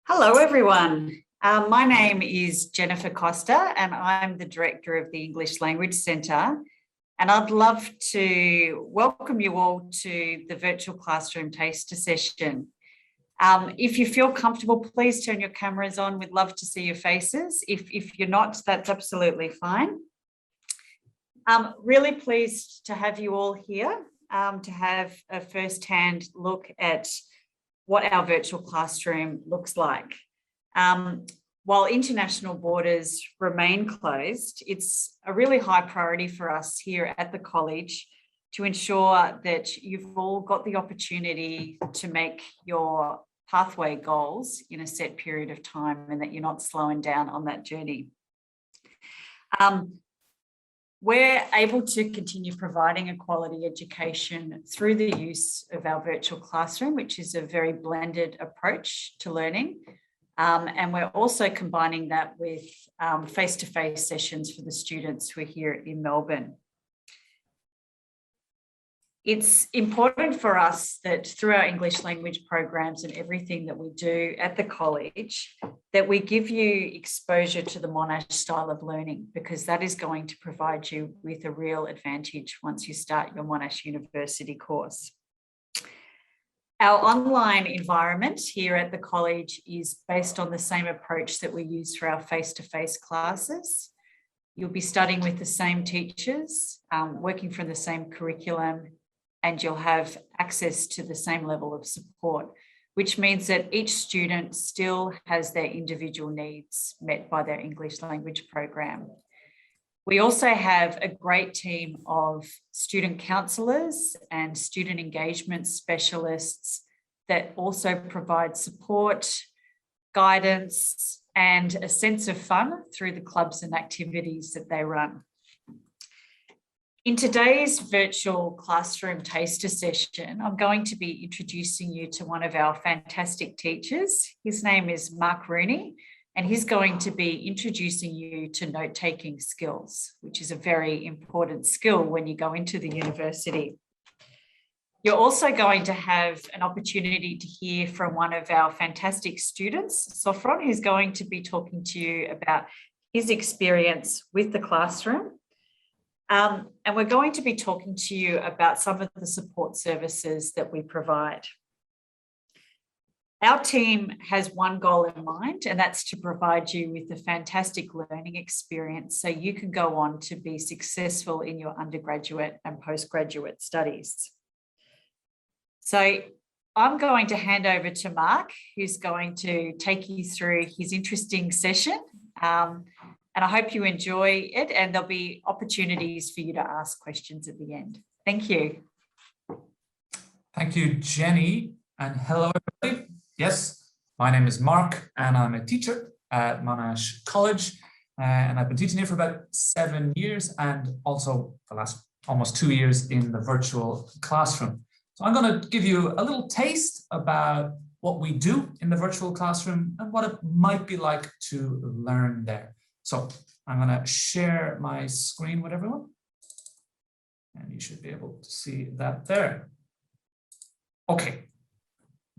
Hello, everyone. My name is Jennifer Costa, and I'm the Director of the English Language Centre. And I'd love to welcome you all to the virtual classroom taster session. If you feel comfortable, please turn your cameras on. We'd love to see your faces. If you're not, that's absolutely fine. Really pleased to have you all here to have a first-hand look at what our virtual classroom looks like. While international borders remain closed, it's a really high priority for us here at the college to ensure that you've all got the opportunity to make your pathway goals in a set period of time and that you're not slowing down on that journey. We're able to continue providing a quality education through the use of our virtual classroom, which is a very blended approach to learning. And we're also combining that with face-to-face sessions for the students who are here in Melbourne. It's important for us that through our English language programs and everything that we do at the college, that we give you exposure to the Monash style of learning, because that is going to provide you with a real advantage once you start your Monash University course. Our online environment here at the college is based on the same approach that we use for our face-to-face classes. You'll be studying with the same teachers, working from the same curriculum, and you'll have access to the same level of support, which means that each student still has their individual needs met by their English language program. We also have a great team of student counsellors and student engagement specialists that also provide support, guidance, and a sense of fun through the clubs and activities that they run. In today's virtual classroom taster session, I'm going to be introducing you to one of our fantastic teachers. His name is Mark Rooney, and he's going to be introducing you to note-taking skills, which is a very important skill when you go into the university. You're also going to have an opportunity to hear from one of our fantastic students, Sofron, who's going to be talking to you about his experience with the classroom. And we're going to be talking to you about some of the support services that we provide. Our team has one goal in mind, and that's to provide you with a fantastic learning experience so you can go on to be successful in your undergraduate and postgraduate studies. So I'm going to hand over to Mark, who's going to take you through his interesting session. And I hope you enjoy it, and there'll be opportunities for you to ask questions at the end. Thank you. Thank you, Jenny, and hello, everybody. Yes, my name is Mark, and I'm a teacher at Monash College, and I've been teaching here for about 7 years, and also the last almost 2 years in the virtual classroom. So I'm going to give you a little taste about what we do in the virtual classroom and what it might be like to learn there. So I'm going to share my screen with everyone, and you should be able to see that there. Okay,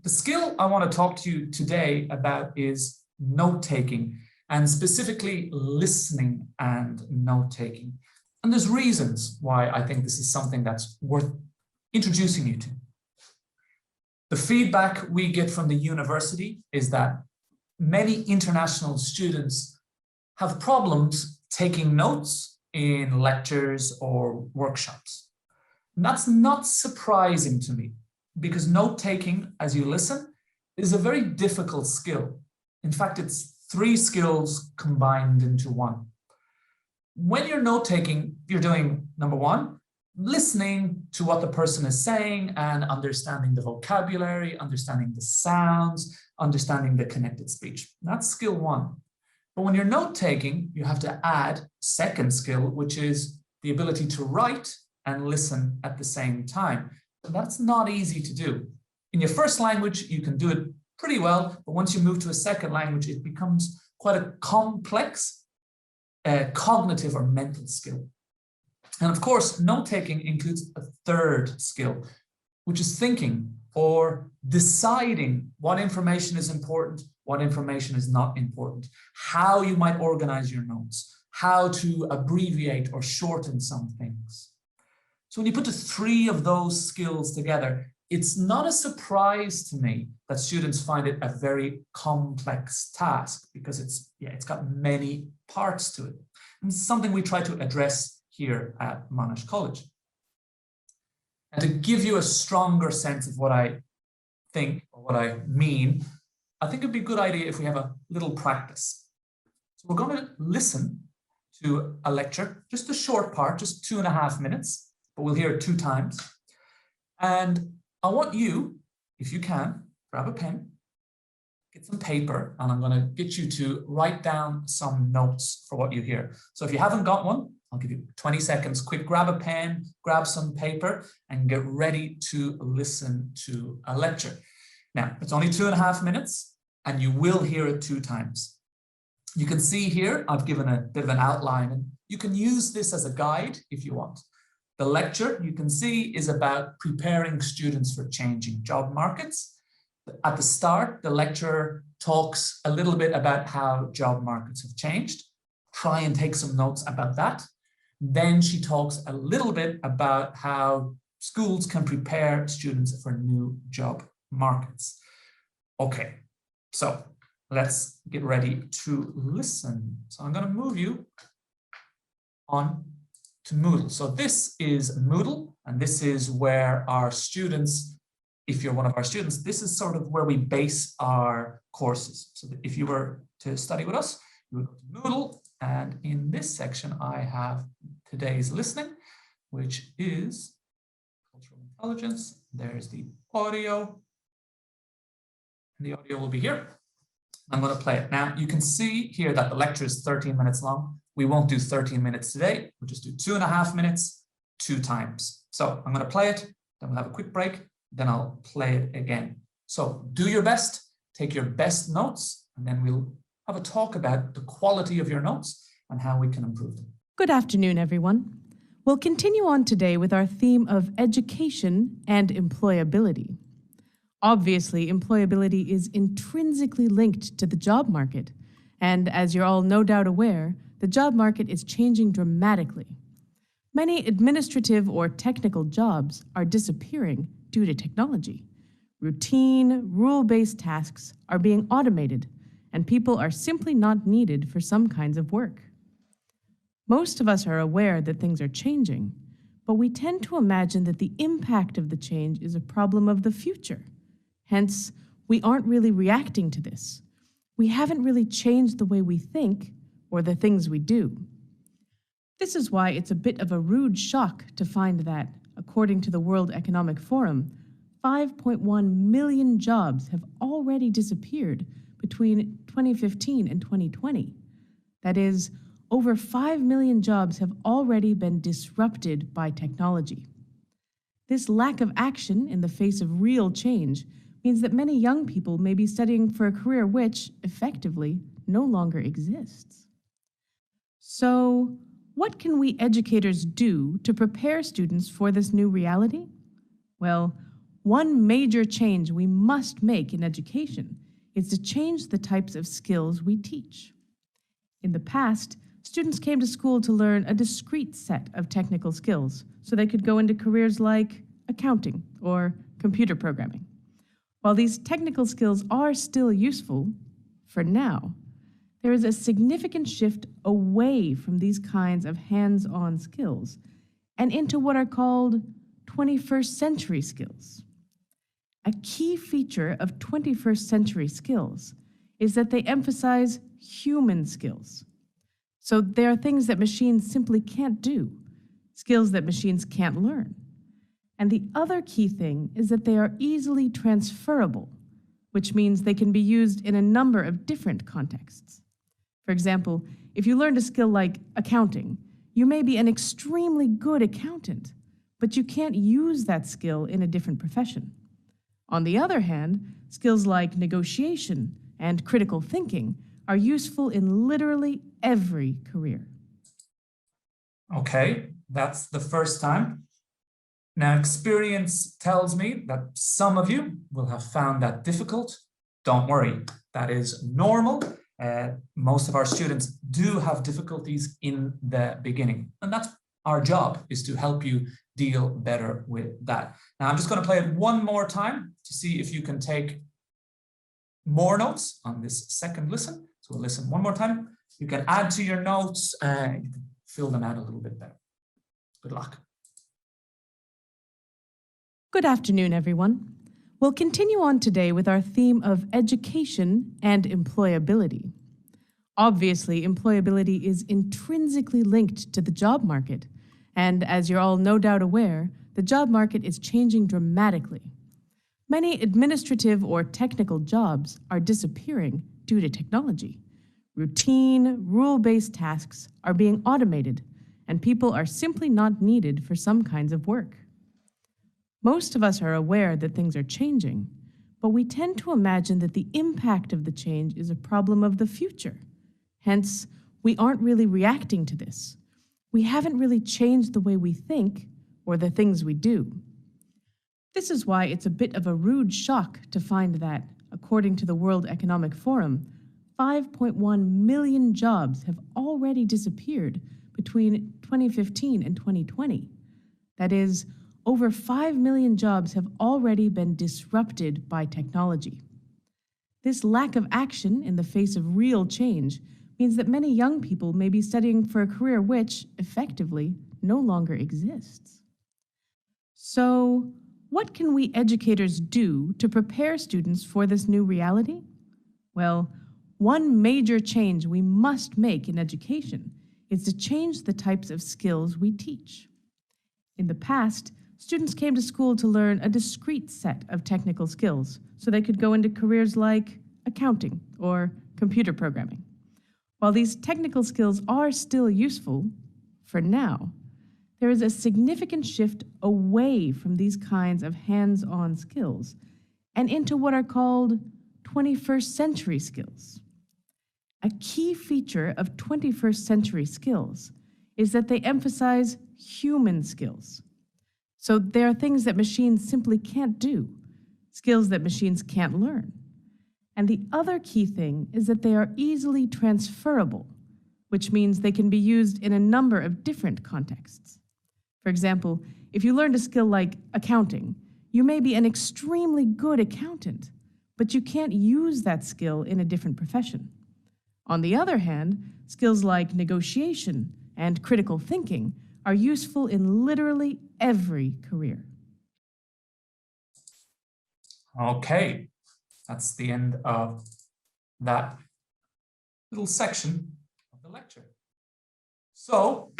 the skill I want to talk to you today about is note-taking, and specifically listening and note-taking. And there's reasons why I think this is something that's worth introducing you to. The feedback we get from the university is that many international students have problems taking notes in lectures or workshops. And that's not surprising to me, because note-taking as you listen is a very difficult skill. In fact, it's 3 skills combined into one. When you're note-taking, you're doing, number 1, listening to what the person is saying and understanding the vocabulary, understanding the sounds, understanding the connected speech. That's skill 1. But when you're note-taking, you have to add a second skill, which is the ability to write and listen at the same time. And that's not easy to do. In your first language, you can do it pretty well, but once you move to a second language, it becomes quite a complex cognitive or mental skill. And of course, note-taking includes a third skill, which is thinking or deciding what information is important what information is not important, how you might organize your notes, how to abbreviate or shorten some things. So when you put the three of those skills together, it's not a surprise to me that students find it a very complex task because it's got many parts to it. And it's something we try to address here at Monash College. And to give you a stronger sense of what I think or what I mean, I think it'd be a good idea if we have a little practice. So we're going to listen to a lecture, just a short part, just 2.5 minutes, but we'll hear it 2 times. And I want you, if you can, grab a pen, get some paper, and I'm going to get you to write down some notes for what you hear. So if you haven't got one, I'll give you 20 seconds. Quick, grab a pen, grab some paper, and get ready to listen to a lecture. Now, it's only 2.5 minutes, and you will hear it 2 times. You can see here, I've given a bit of an outline, and you can use this as a guide if you want. The lecture, you can see, is about preparing students for changing job markets. At the start, the lecturer talks a little bit about how job markets have changed. Try and take some notes about that. Then she talks a little bit about how schools can prepare students for new job markets. Okay, so let's get ready to listen. So I'm going to move you on to Moodle. So this is Moodle, and this is where our students, if you're one of our students, this is sort of where we base our courses. So that if you were to study with us, you would go to Moodle, and in this section, I have today's listening, which is cultural intelligence. There's the audio, and the audio will be here. I'm going to play it. Now, you can see here that the lecture is 13 minutes long. We won't do 13 minutes today. We'll just do 2.5 minutes, 2 times. So I'm going to play it, then we'll have a quick break, then I'll play it again. So do your best, take your best notes, and then we'll have a talk about the quality of your notes and how we can improve them. Good afternoon, everyone. We'll continue on today with our theme of education and employability. Obviously, employability is intrinsically linked to the job market, and as you're all no doubt aware, the job market is changing dramatically. Many administrative or technical jobs are disappearing due to technology. Routine, rule-based tasks are being automated, and people are simply not needed for some kinds of work. Most of us are aware that things are changing, but we tend to imagine that the impact of the change is a problem of the future. Hence, we aren't really reacting to this. We haven't really changed the way we think or the things we do. This is why it's a bit of a rude shock to find that, according to the World Economic Forum, 5.1 million jobs have already disappeared between 2015 and 2020. That is, over 5 million jobs have already been disrupted by technology. This lack of action in the face of real change means that many young people may be studying for a career which, effectively, no longer exists. So, what can we educators do to prepare students for this new reality? Well, one major change we must make in education is to change the types of skills we teach. In the past, students came to school to learn a discrete set of technical skills so they could go into careers like accounting or computer programming. While these technical skills are still useful, for now, there is a significant shift away from these kinds of hands-on skills and into what are called 21st century skills. A key feature of 21st century skills is that they emphasize human skills. So they are things that machines simply can't do, skills that machines can't learn. And the other key thing is that they are easily transferable, which means they can be used in a number of different contexts. For example, if you learned a skill like accounting, you may be an extremely good accountant, but you can't use that skill in a different profession. On the other hand, skills like negotiation and critical thinking are useful in literally every career. Okay, that's the first time. Now, experience tells me that some of you will have found that difficult don't worry, that is normal. Most of our students do have difficulties in the beginning, and that's our job, is to help you deal better with that. Now, I'm just going to play it one more time to see if you can take more notes on this second listen. So we'll listen one more time. You can add to your notes and you can fill them out a little bit better. Good luck. Good afternoon, everyone. We'll continue on today with our theme of education and employability. Obviously, employability is intrinsically linked to the job market, and as you're all no doubt aware, the job market is changing dramatically. Many administrative or technical jobs are disappearing due to technology. Routine, rule-based tasks are being automated, and people are simply not needed for some kinds of work. Most of us are aware that things are changing, but we tend to imagine that the impact of the change is a problem of the future. Hence, we aren't really reacting to this. We haven't really changed the way we think or the things we do. This is why it's a bit of a rude shock to find that, according to the World Economic Forum, 5.1 million jobs have already disappeared between 2015 and 2020. That is, over 5 million jobs have already been disrupted by technology. This lack of action in the face of real change means that many young people may be studying for a career which, effectively, no longer exists. So, what can we educators do to prepare students for this new reality? Well, one major change we must make in education is to change the types of skills we teach. In the past, students came to school to learn a discrete set of technical skills so they could go into careers like accounting or computer programming. While these technical skills are still useful, for now, there is a significant shift away from these kinds of hands-on skills and into what are called 21st century skills. A key feature of 21st century skills is that they emphasize human skills. So there are things that machines simply can't do, skills that machines can't learn. And the other key thing is that they are easily transferable, which means they can be used in a number of different contexts. For example, if you learned a skill like accounting, you may be an extremely good accountant, but you can't use that skill in a different profession. On the other hand, skills like negotiation and critical thinking are useful in literally every career. Okay, that's the end of that little section of the lecture. So,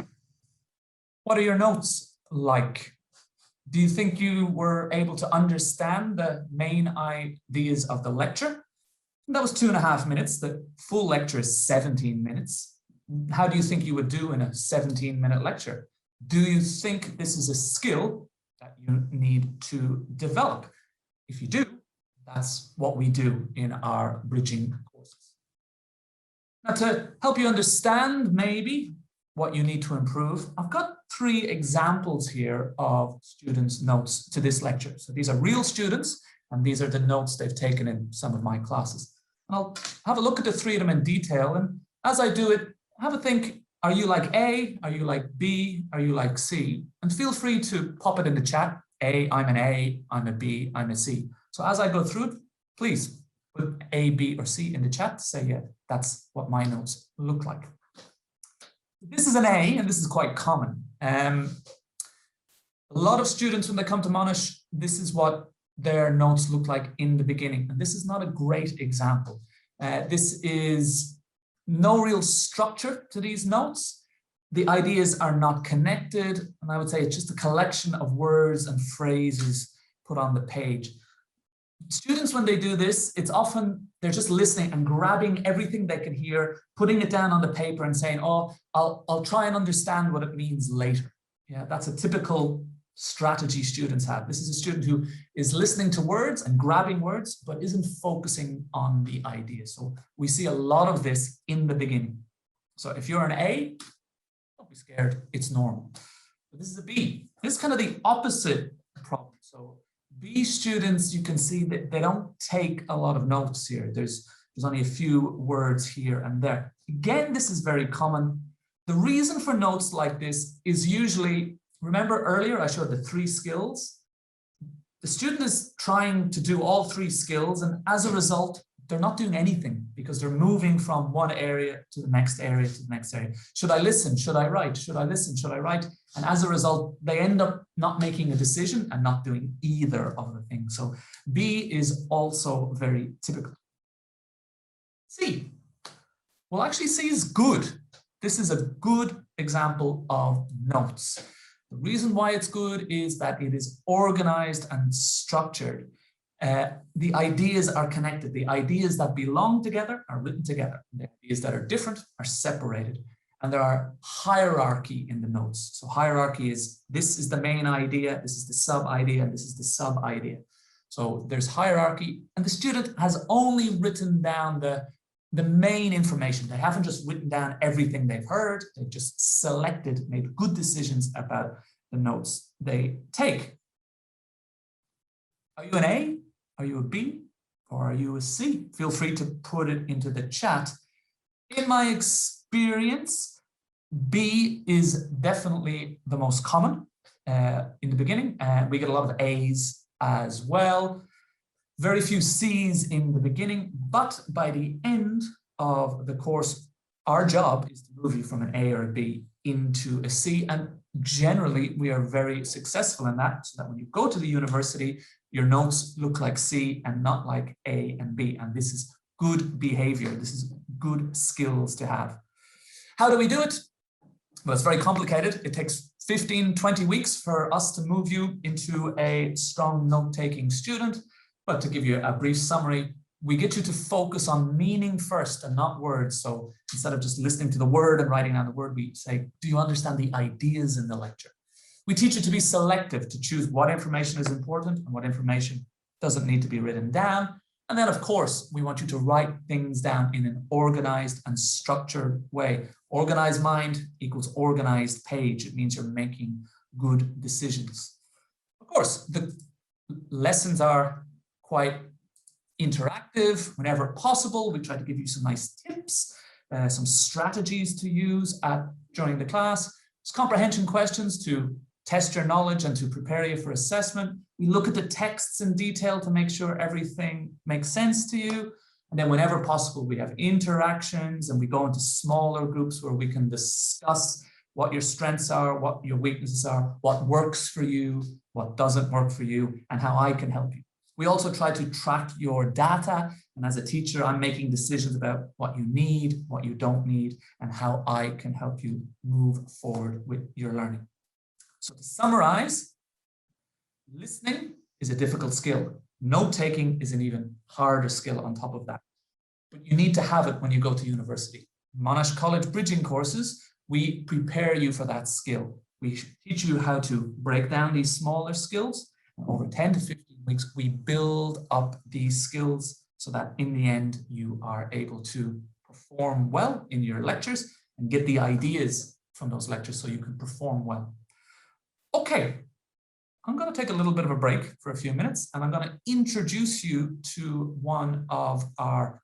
what are your notes like? Do you think you were able to understand the main ideas of the lecture? That was 2.5 minutes. The full lecture is 17 minutes. How do you think you would do in a 17-minute lecture? Do you think this is a skill that you need to develop? If you do, that's what we do in our bridging courses. Now, to help you understand maybe what you need to improve, I've got 3 examples here of students' notes to this lecture. So these are real students, and these are the notes they've taken in some of my classes. And I'll have a look at the 3 of them in detail, and as I do it, have a think, are you like A, are you like B, are you like C? And feel free to pop it in the chat. A, I'm an A, I'm a B, I'm a C. So as I go through it, please put A, B, or C in the chat to say, yeah, that's what my notes look like. This is an A, and this is quite common. A lot of students, when they come to Monash, this is what their notes look like in the beginning. And this is not a great example. This is no real structure to these notes. The ideas are not connected, and I would say it's just a collection of words and phrases put on the page. Students, when they do this, it's often they're just listening and grabbing everything they can hear, putting it down on the paper and saying, oh, I'll try and understand what it means later. Yeah, that's a typical strategy students have. This is a student who is listening to words and grabbing words, but isn't focusing on the idea. So we see a lot of this in the beginning. So if you're an A, don't be scared, it's normal. But this is a B. This is kind of the opposite problem. So B students, you can see that they don't take a lot of notes here. There's only a few words here and there. Again, this is very common. The reason for notes like this is usually, remember earlier I showed the 3 skills? The student is trying to do all 3 skills, and as a result, they're not doing anything because they're moving from one area to the next area to the next area. Should I listen? Should I write? Should I listen? Should I write? And as a result, they end up not making a decision and not doing either of the things. So B is also very typical. C. Well, actually C is good. This is a good example of notes. The reason why it's good is that it is organized and structured. The ideas are connected. The ideas that belong together are written together. The ideas that are different are separated. And there are hierarchy in the notes. So hierarchy is, this is the main idea, this is the sub idea, and this is the sub idea. So there's hierarchy, and the student has only written down the main information. They haven't just written down everything they've heard. They've just selected, made good decisions about the notes they take. Are you an A? Are you a B? Or are you a C? Feel free to put it into the chat. In my experience, B is definitely the most common in the beginning. We get a lot of A's as well. Very few C's in the beginning, but by the end of the course, our job is to move you from an A or a B into a C. And generally, we are very successful in that, so that when you go to the university, your notes look like C and not like A and B. And this is good behavior. This is good skills to have. How do we do it? Well, it's very complicated. It takes 15, 20 weeks for us to move you into a strong note-taking student. But to give you a brief summary, we get you to focus on meaning first and not words. So instead of just listening to the word and writing down the word, we say, do you understand the ideas in the lecture? We teach you to be selective, to choose what information is important and what information doesn't need to be written down. And then, of course, we want you to write things down in an organized and structured way. Organized mind equals organized page. It means you're making good decisions. Of course, the lessons are quite interactive whenever possible. We try to give you some nice tips, some strategies to use during the class. There's comprehension questions to test your knowledge and to prepare you for assessment. We look at the texts in detail to make sure everything makes sense to you. And then whenever possible, we have interactions and we go into smaller groups where we can discuss what your strengths are, what your weaknesses are, what works for you, what doesn't work for you, and how I can help you. We also try to track your data. And as a teacher, I'm making decisions about what you need, what you don't need, and how I can help you move forward with your learning. So to summarize, listening is a difficult skill. Note-taking is an even harder skill on top of that. But you need to have it when you go to university. Monash College bridging courses, we prepare you for that skill. We teach you how to break down these smaller skills. And over 10 to 15 weeks, we build up these skills so that in the end, you are able to perform well in your lectures and get the ideas from those lectures so you can perform well. Okay, I'm going to take a little bit of a break for a few minutes, and I'm going to introduce you to one of our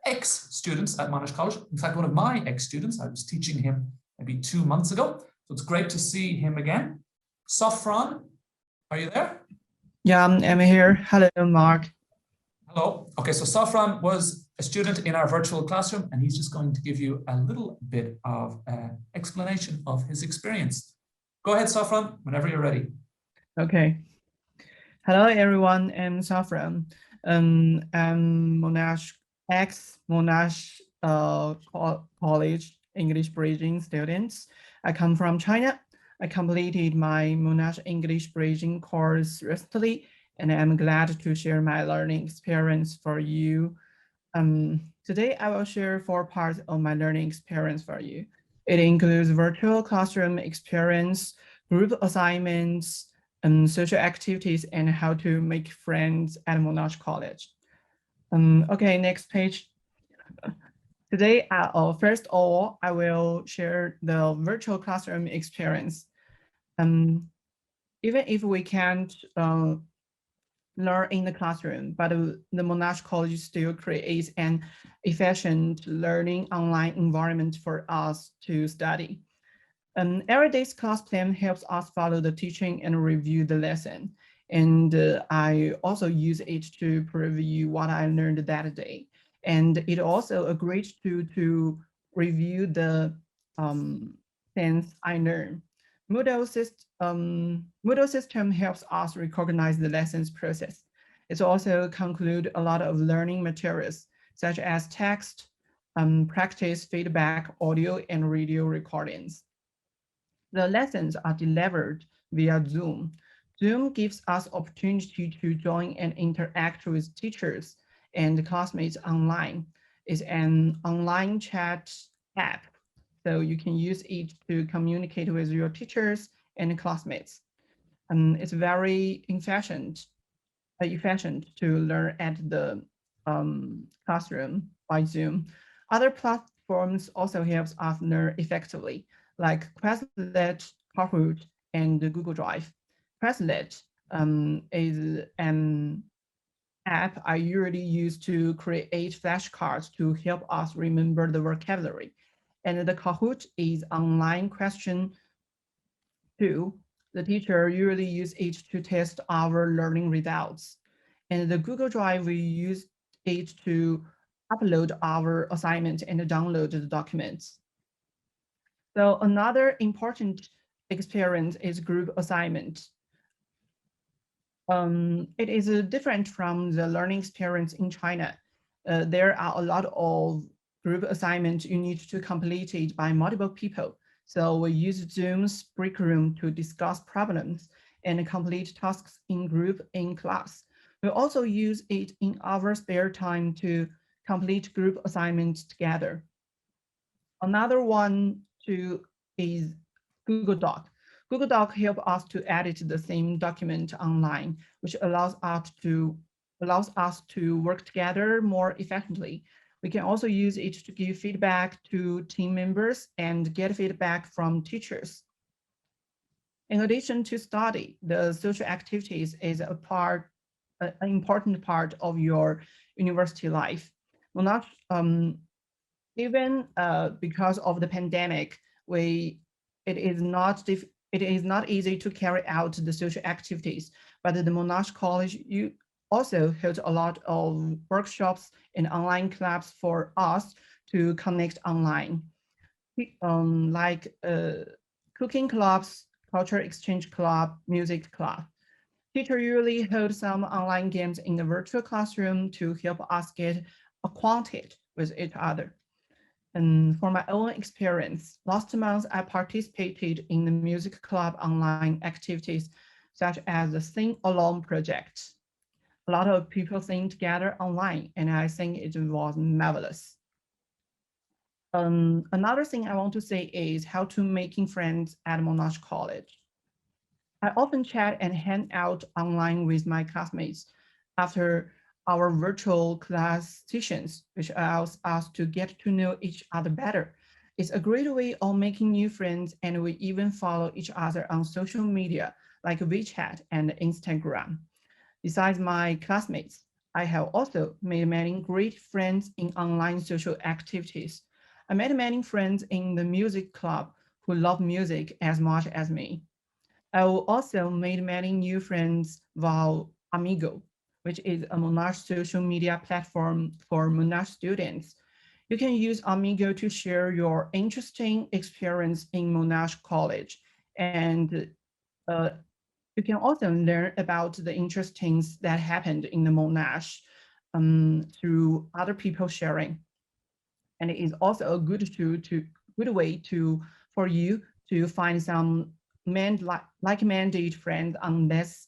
ex-students at Monash College. In fact, one of my ex-students. I was teaching him maybe 2 months ago. So it's great to see him again. Safran, are you there? Yeah, I'm here. Hello, Mark. Hello. Okay, so Safran was a student in our virtual classroom, and he's just going to give you a little bit of explanation of his experience. Go ahead, Safran, whenever you're ready. Okay. Hello, everyone. I'm Safran. I'm Monash ex-Monash College English bridging students. I come from China. I completed my Monash English bridging course recently, and I'm glad to share my learning experience for you. Today, I will share 4 parts of my learning experience for you. It includes virtual classroom experience, group assignments, social activities, and how to make friends at Monash College. Okay, next page. Today, first of all, I will share the virtual classroom experience. Even if we can't learn in the classroom, but the Monash College still creates an efficient learning online environment for us to study. An everyday class plan helps us follow the teaching and review the lesson. And I also use it to preview what I learned that day. And it also a great tool to review the things I learned. Moodle system helps us recognize the lessons process. It also conclude a lot of learning materials, such as text, practice, feedback, audio, and video recordings. The lessons are delivered via Zoom. Zoom gives us opportunity to join and interact with teachers and classmates online. It's an online chat app, so you can use it to communicate with your teachers and classmates. It's very efficient to learn at the classroom by Zoom. Other platforms also helps us learn effectively, like Quizlet, Kahoot, and Google Drive. Quizlet is an app I usually use to create flashcards to help us remember the vocabulary. And the Kahoot is online question tool. The teacher usually use it to test our learning results. And the Google Drive, we use it to upload our assignment and download the documents. So another important experience is group assignment. It is different from the learning experience in China. There are a lot of group assignments you need to complete it by multiple people. So we use Zoom's break room to discuss problems and complete tasks in group in class. We also use it in our spare time to complete group assignments together. Another one too is Google Doc. Google Doc helps us to edit the same document online, which allows us to work together more effectively. We can also use it to give feedback to team members and get feedback from teachers. In addition to study, the social activities is an important part of your university life. Well, not even because of the pandemic, it is not easy to carry out the social activities, but the Monash College also holds a lot of workshops and online clubs for us to connect online, like cooking clubs, culture exchange club, music club. Teacher usually hold some online games in the virtual classroom to help us get acquainted with each other. And for my own experience, last month I participated in the music club online activities, such as the Sing Along project. A lot of people sing together online, and I think it was marvelous. Another thing I want to say is how to making friends at Monash College. I often chat and hang out online with my classmates after our virtual class sessions, which allows us to get to know each other better. It's a great way of making new friends, and we even follow each other on social media like WeChat and Instagram. Besides my classmates, I have also made many great friends in online social activities. I met many friends in the music club who love music as much as me. I also made many new friends via Amigo, which is a Monash social media platform for Monash students. You can use Amigo to share your interesting experience in Monash College. And you can also learn about the interesting things that happened in the Monash through other people sharing. And it is also a good way for you to find some like-minded friends on this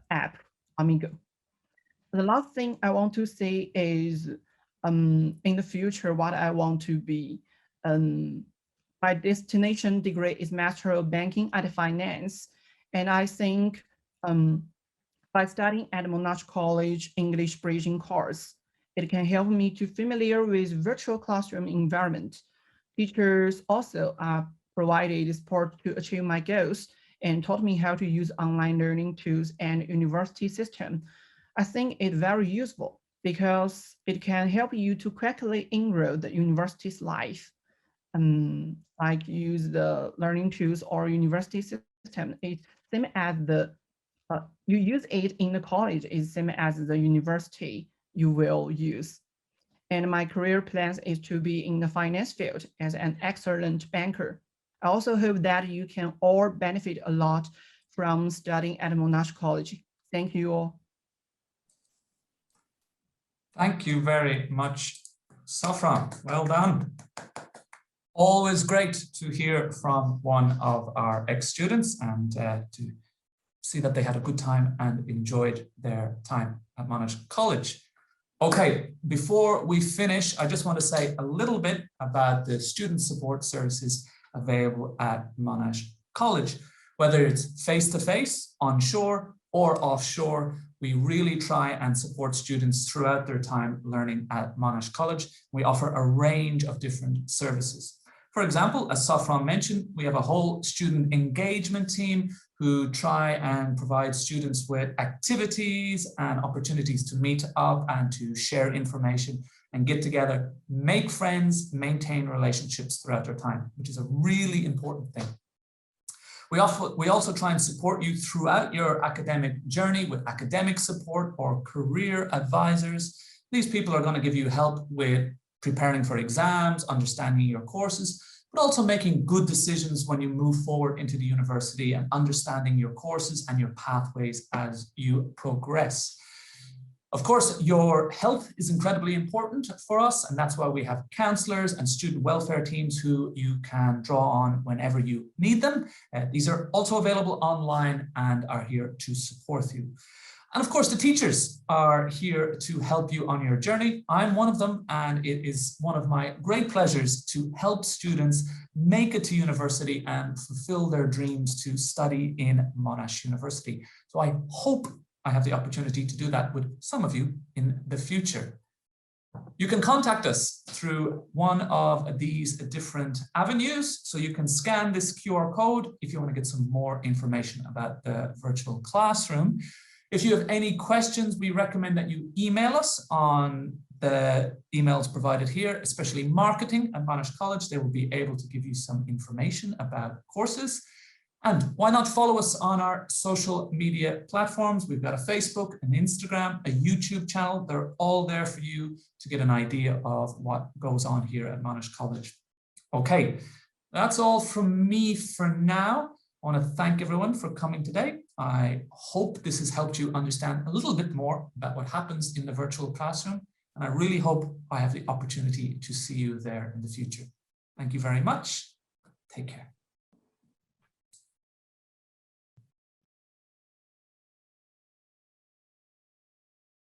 app, Amigo. The last thing I want to say is in the future, what I want to be. My destination degree is Master of Banking and Finance. And I think by studying at Monash College English Bridging course, it can help me to familiar with virtual classroom environment. Teachers also provided support to achieve my goals and taught me how to use online learning tools and university system. I think it's very useful because it can help you to quickly enroll the university's life. Like use the learning tools or university system. It's same as the you use it in the college is same as the university you will use. And my career plans is to be in the finance field as an excellent banker. I also hope that you can all benefit a lot from studying at Monash College. Thank you all. Thank you very much, Safran. Well done. Always great to hear from one of our ex-students and to see that they had a good time and enjoyed their time at Monash College. Okay, before we finish, I just want to say a little bit about the student support services available at Monash College. Whether it's face-to-face, onshore or offshore, we really try and support students throughout their time learning at Monash College. We offer a range of different services. For example, as Safran mentioned, we have a whole student engagement team who try and provide students with activities and opportunities to meet up and to share information and get together, make friends, maintain relationships throughout their time, which is a really important thing. We also try and support you throughout your academic journey with academic support or career advisors. These people are going to give you help with preparing for exams, understanding your courses, but also making good decisions when you move forward into the university and understanding your courses and your pathways as you progress. Of course, your health is incredibly important for us, and that's why we have counselors and student welfare teams who you can draw on whenever you need them. These are also available online and are here to support you. And of course, the teachers are here to help you on your journey. I'm one of them, and it is one of my great pleasures to help students make it to university and fulfill their dreams to study in Monash University. So I hope I have the opportunity to do that with some of you in the future. You can contact us through one of these different avenues. So you can scan this QR code if you want to get some more information about the virtual classroom. If you have any questions, we recommend that you email us on the emails provided here, especially marketing at Monash College. They will be able to give you some information about courses. And why not follow us on our social media platforms? We've got a Facebook, an Instagram, a YouTube channel. They're all there for you to get an idea of what goes on here at Monash College. Okay, that's all from me for now. I want to thank everyone for coming today. I hope this has helped you understand a little bit more about what happens in the virtual classroom. And I really hope I have the opportunity to see you there in the future. Thank you very much. Take care.